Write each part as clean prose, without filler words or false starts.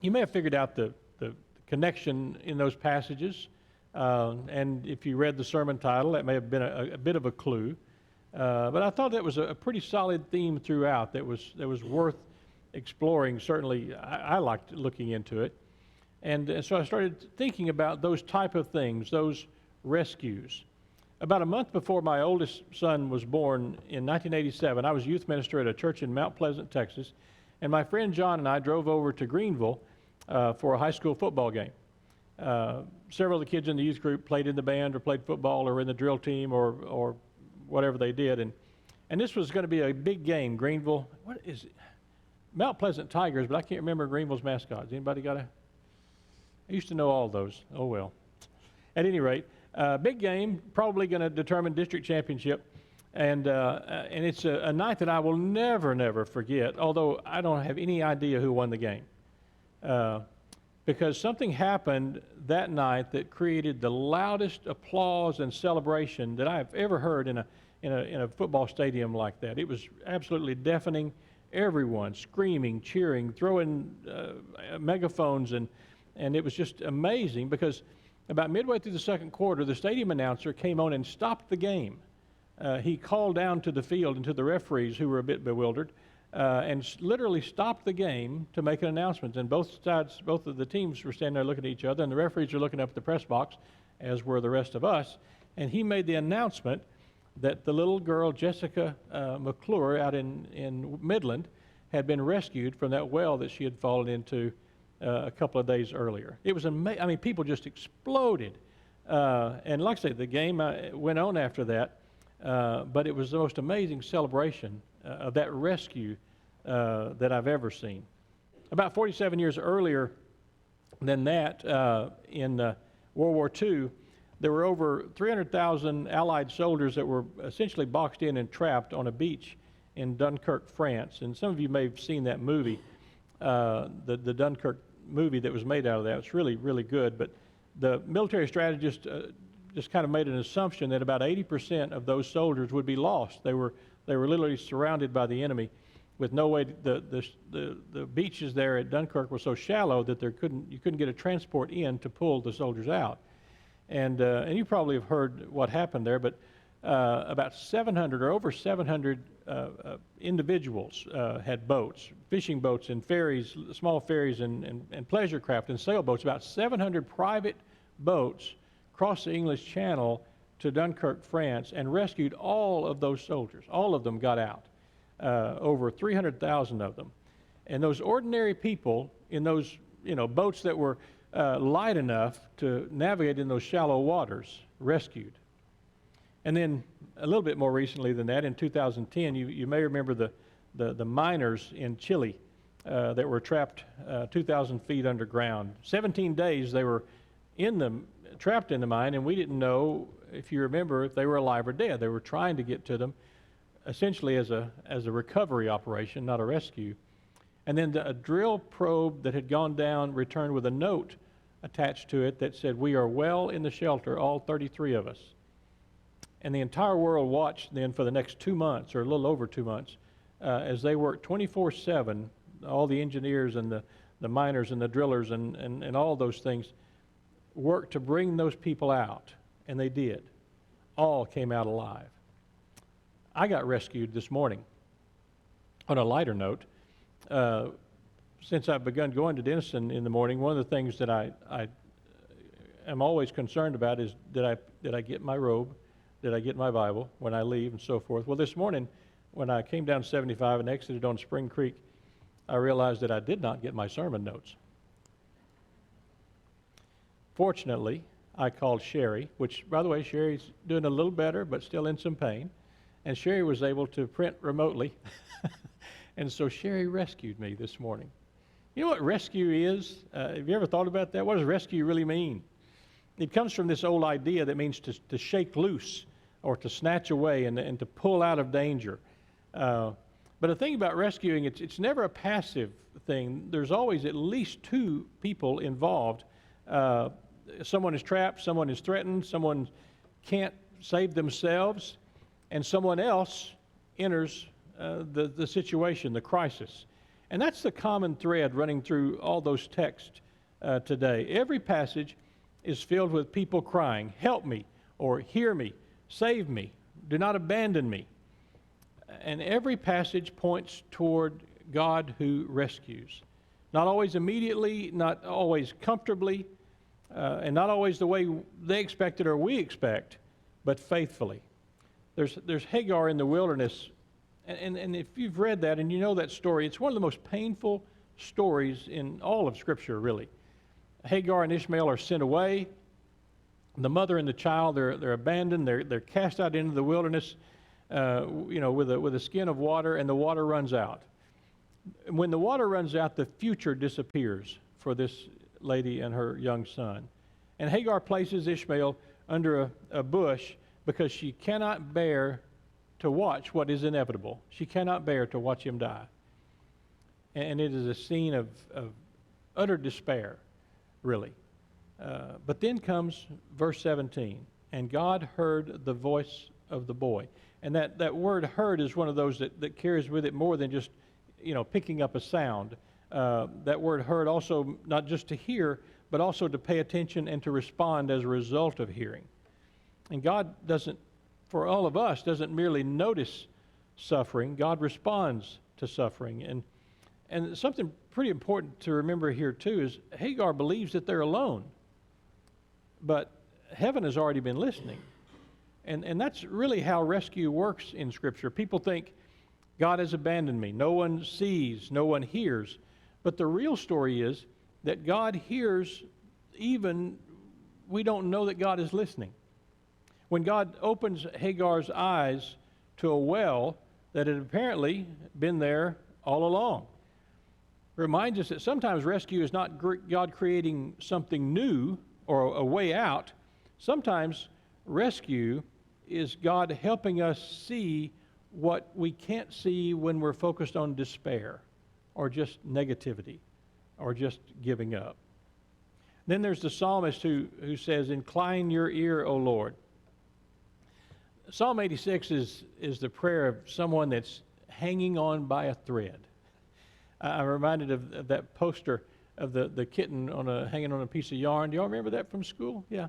You may have figured out the connection in those passages, and if you read the sermon title, that may have been a bit of a clue. But I thought that was a pretty solid theme throughout that was worth exploring. Certainly, I liked looking into it. And so I started thinking about those type of things, those rescues. About a month before my oldest son was born in 1987, I was youth minister at a church in Mount Pleasant, Texas, and my friend John and I drove over to Greenville for a high school football game. Several of the kids in the youth group played in the band or played football or in the drill team or whatever they did. And this was going to be a big game. Greenville, what is it? Mount Pleasant Tigers, but I can't remember Greenville's mascots. Anybody got I used to know all those. Oh, well. At any rate, big game, probably going to determine district championship. And it's a night that I will never forget, although I don't have any idea who won the game. Because something happened that night that created the loudest applause and celebration that I have ever heard in a football stadium like that. It was absolutely deafening. Everyone screaming, cheering, throwing megaphones, and it was just amazing because about midway through the second quarter, the stadium announcer came on and stopped the game. He called down to the field and to the referees, who were a bit bewildered, and literally stopped the game to make an announcement. And both of the teams were standing there looking at each other, and the referees were looking up at the press box, as were the rest of us. And he made the announcement that the little girl, Jessica McClure, out in Midland, had been rescued from that well that she had fallen into a couple of days earlier. It was amazing. I mean, people just exploded. And like I say, the game went on after that, but it was the most amazing celebration of that rescue that I've ever seen. About 47 years earlier than that, in World War II, there were over 300,000 Allied soldiers that were essentially boxed in and trapped on a beach in Dunkirk, France. And some of you may have seen that movie, the Dunkirk movie that was made out of that. It's really, really good. But the military strategist just kind of made an assumption that about 80% of those soldiers would be lost. They were literally surrounded by the enemy with no way. The beaches there at Dunkirk were so shallow that you couldn't get a transport in to pull the soldiers out. And you probably have heard what happened there, but about 700 or over 700 individuals had boats, fishing boats and ferries, small ferries and pleasure craft and sailboats. About 700 private boats crossed the English Channel to Dunkirk, France, and rescued all of those soldiers. All of them got out, over 300,000 of them. And those ordinary people in those boats that were light enough to navigate in those shallow waters, rescued. And then a little bit more recently than that, in 2010, you may remember the miners in Chile that were trapped 2,000 feet underground. 17 days they were trapped in the mine, and we didn't know, if you remember, if they were alive or dead. They were trying to get to them, essentially as a recovery operation, not a rescue. And then a drill probe that had gone down returned with a note attached to it that said, "We are well in the shelter, all 33 of us." And the entire world watched then for the next 2 months, or a little over 2 months, as they worked 24/7, all the engineers and the miners and the drillers and all those things worked to bring those people out, and they did. All came out alive. I got rescued this morning. On a lighter note, since I've begun going to Denison in the morning, one of the things that I am always concerned about is did I get my robe? Did I get my Bible when I leave and so forth? Well, this morning when I came down 75 and exited on Spring Creek, I realized that I did not get my sermon notes. Fortunately, I called Sherry, which, by the way, Sherry's doing a little better but still in some pain, and Sherry was able to print remotely. And so Sherry rescued me this morning. You know what rescue is? Have you ever thought about that? What does rescue really mean? It comes from this old idea that means to shake loose or to snatch away and to pull out of danger. But the thing about rescuing, it's never a passive thing. There's always at least two people involved. Someone is trapped, someone is threatened, someone can't save themselves, and someone else enters the situation, the crisis. And that's the common thread running through all those texts today. Every passage is filled with people crying, "Help me," or "Hear me," "Save me," "Do not abandon me." And every passage points toward God who rescues. Not always immediately, not always comfortably, and not always the way they expected or we expect, but faithfully. There's Hagar in the wilderness, and if you've read that and you know that story, it's one of the most painful stories in all of Scripture, really. Hagar and Ishmael are sent away. The mother and the child, they're abandoned. They're cast out into the wilderness, with a skin of water, and the water runs out. When the water runs out, the future disappears for this lady and her young son. And Hagar places Ishmael under a bush because she cannot bear to watch what is inevitable. She cannot bear to watch him die. And it is a scene of utter despair, really. But then comes verse 17, and God heard the voice of the boy. And that word heard is one of those that carries with it more than just, picking up a sound. That word heard also not just to hear, but also to pay attention and to respond as a result of hearing. And God doesn't, for all of us, doesn't merely notice suffering. God responds to suffering. And something pretty important to remember here, too, is Hagar believes that they're alone. But heaven has already been listening. And that's really how rescue works in Scripture. People think, God has abandoned me. No one sees, no one hears. But the real story is that God hears even we don't know that God is listening. When God opens Hagar's eyes to a well that had apparently been there all along, reminds us that sometimes rescue is not God creating something new or a way out. Sometimes rescue is God helping us see what we can't see when we're focused on despair or just negativity or just giving up. Then there's the psalmist who says, "Incline your ear, O Lord." Psalm 86 is the prayer of someone that's hanging on by a thread. I'm reminded of that poster of the kitten hanging on a piece of yarn. Do y'all remember that from school? Yeah.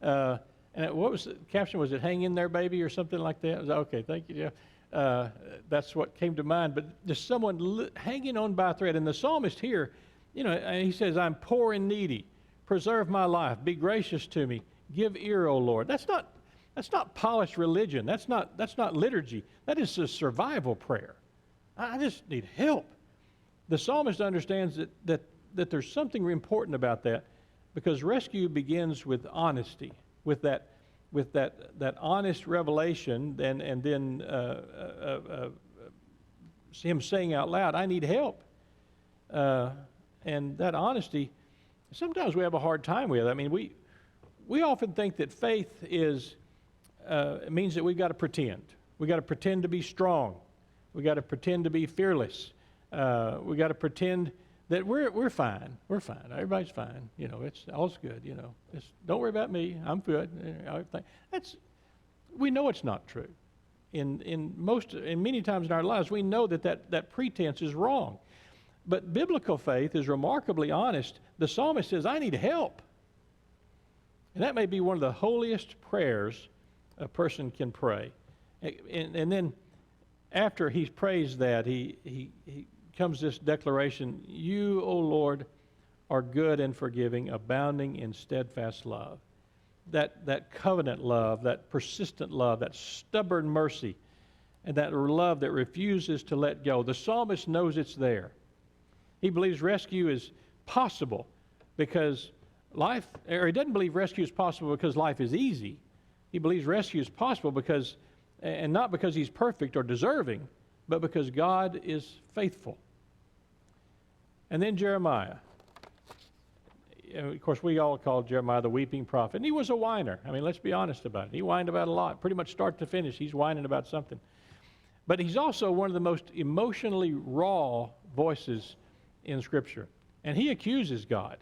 And what was the caption? Was it "Hang in there, baby," or something like that? Okay, thank you. Yeah. That's what came to mind. But there's someone hanging on by a thread. And the psalmist here, he says, "I'm poor and needy. Preserve my life. Be gracious to me. Give ear, O Lord." That's not polished religion. That's not liturgy. That is a survival prayer. I just need help. The psalmist understands that there's something important about that, because rescue begins with honesty, with that honest revelation, and then him saying out loud, "I need help." And that honesty, sometimes we have a hard time with. I mean, we often think that faith means that we've got to pretend. We've got to pretend to be strong. We've got to pretend to be fearless. We've got to pretend that we're fine. We're fine. Everybody's fine. It's all's good. Just don't worry about me. I'm good. We know it's not true. In many times in our lives, we know that pretense is wrong. But biblical faith is remarkably honest. The psalmist says, "I need help." And that may be one of the holiest prayers a person can pray. And then after he prays that, he comes this declaration, "You, O Lord, are good and forgiving, abounding in steadfast love." That covenant love, that persistent love, that stubborn mercy, and that love that refuses to let go. The psalmist knows it's there. He believes rescue is possible because he doesn't believe rescue is possible because life is easy. He believes rescue is possible and not because he's perfect or deserving, but because God is faithful. And then Jeremiah. Of course, we all call Jeremiah the weeping prophet. And he was a whiner. I mean, let's be honest about it. He whined about a lot. Pretty much start to finish, he's whining about something. But he's also one of the most emotionally raw voices in Scripture. And he accuses God.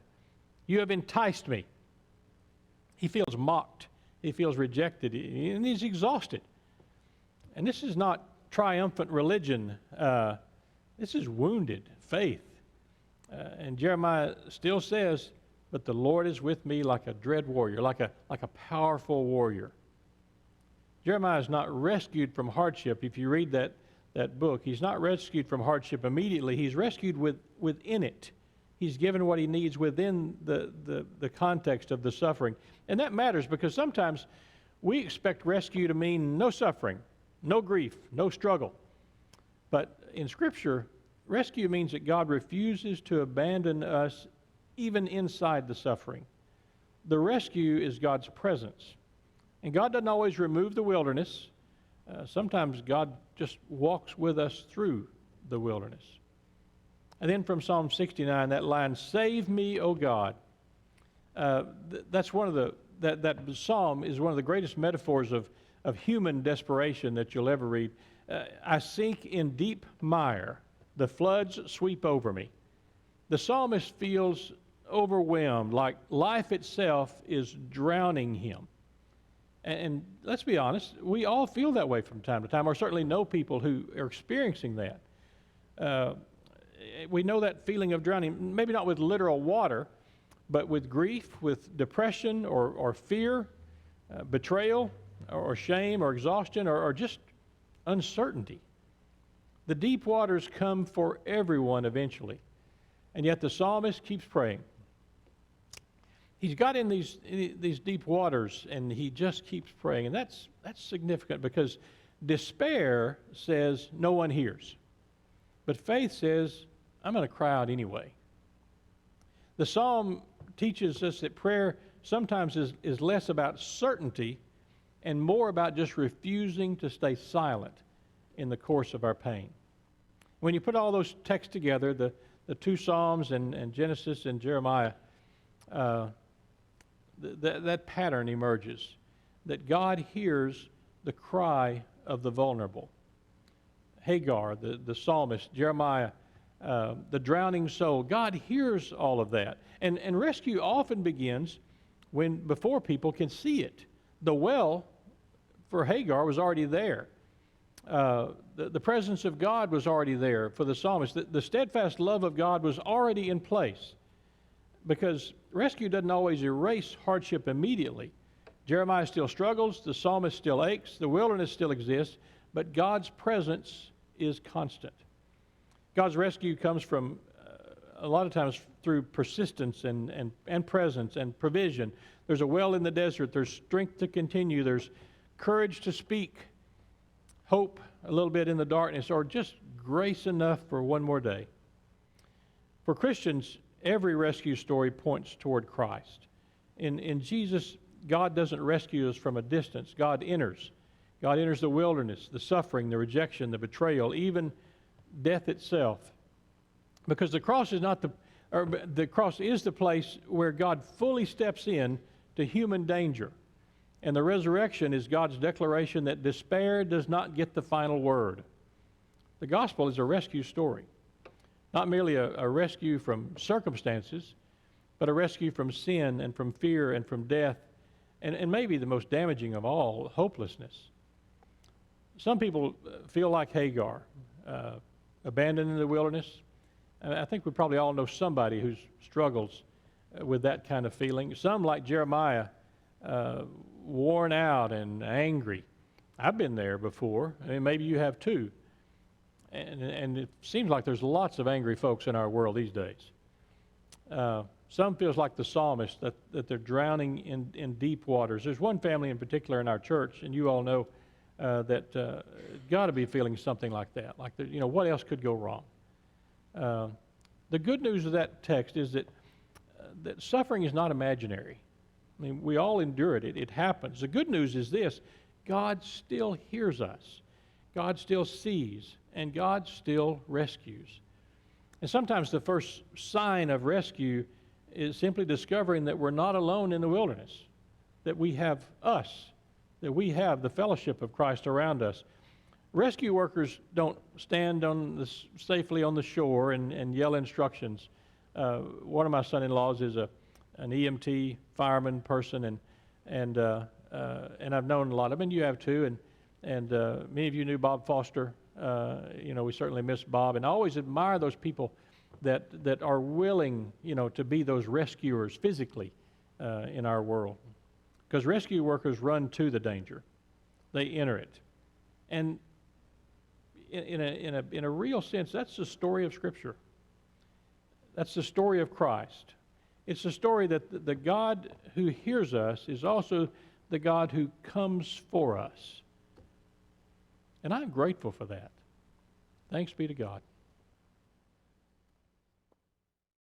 "You have enticed me." He feels mocked. He feels rejected. And he's exhausted. And this is not triumphant religion. This is wounded faith. And Jeremiah still says, but the Lord is with me like a dread warrior, like a powerful warrior. Jeremiah is not rescued from hardship. If you read that book, he's not rescued from hardship immediately. He's rescued within it. He's given what he needs within the context of the suffering. And that matters because sometimes we expect rescue to mean no suffering, no grief, no struggle. But in Scripture, rescue means that God refuses to abandon us even inside the suffering. The rescue is God's presence. And God doesn't always remove the wilderness. Sometimes God just walks with us through the wilderness. And then from Psalm 69, that line, "Save me, O God." That's one of that psalm is one of the greatest metaphors of human desperation that you'll ever read. I sink in deep mire. The floods sweep over me. The psalmist feels overwhelmed, like life itself is drowning him. And let's be honest, we all feel that way from time to time, or certainly know people who are experiencing that. We know that feeling of drowning, maybe not with literal water, but with grief, with depression or fear, betrayal or shame or exhaustion or just uncertainty. The deep waters come for everyone eventually, and yet the psalmist keeps praying. He's got in these deep waters, and he just keeps praying, and that's significant because despair says no one hears, but faith says I'm going to cry out anyway. The psalm teaches us that prayer sometimes is less about certainty and more about just refusing to stay silent in the course of our pain. When you put all those texts together, the two Psalms and Genesis and Jeremiah, that pattern emerges, that God hears the cry of the vulnerable. Hagar, the psalmist, Jeremiah, the drowning soul. God hears all of that. And rescue often begins before people can see it. The well for Hagar was already there. The presence of God was already there for the psalmist. The steadfast love of God was already in place, because rescue doesn't always erase hardship immediately. Jeremiah still struggles, the psalmist still aches, the wilderness still exists, but God's presence is constant. God's rescue comes from, a lot of times, through persistence and presence and provision. There's a well in the desert, there's strength to continue, there's courage to speak, hope a little bit in the darkness, or just grace enough for one more day. For Christians, every rescue story points toward Christ. In Jesus, God doesn't rescue us from a distance. God enters. God enters the wilderness, the suffering, the rejection, the betrayal, even death itself. Because the cross is the cross is the place where God fully steps in to human danger. And the resurrection is God's declaration that despair does not get the final word. The gospel is a rescue story. Not merely a rescue from circumstances, but a rescue from sin and from fear and from death, and maybe the most damaging of all, hopelessness. Some people feel like Hagar, abandoned in the wilderness. I think we probably all know somebody who struggles with that kind of feeling. Some, like Jeremiah, worn out and angry. I've been there before. I mean, maybe you have too. And it seems like there's lots of angry folks in our world these days. Some feels like the psalmist, that they're drowning in deep waters. There's one family in particular in our church, and you all know that got to be feeling something like that. Like, what else could go wrong? The good news of that text is that suffering is not imaginary. I mean, we all endure it. It happens. The good news is this: God still hears us. God still sees, and God still rescues. And sometimes the first sign of rescue is simply discovering that we're not alone in the wilderness, that we have us, that we have the fellowship of Christ around us. Rescue workers don't stand safely on the shore and yell instructions. One of my son-in-laws is an EMT fireman person, and I've known a lot of them, and you have too, and many of you knew Bob Foster. We certainly miss Bob, and I always admire those people that are willing, to be those rescuers physically in our world. Because rescue workers run to the danger. They enter it. And in a real sense, that's the story of Scripture. That's the story of Christ. It's the story that the God who hears us is also the God who comes for us. And I'm grateful for that. Thanks be to God.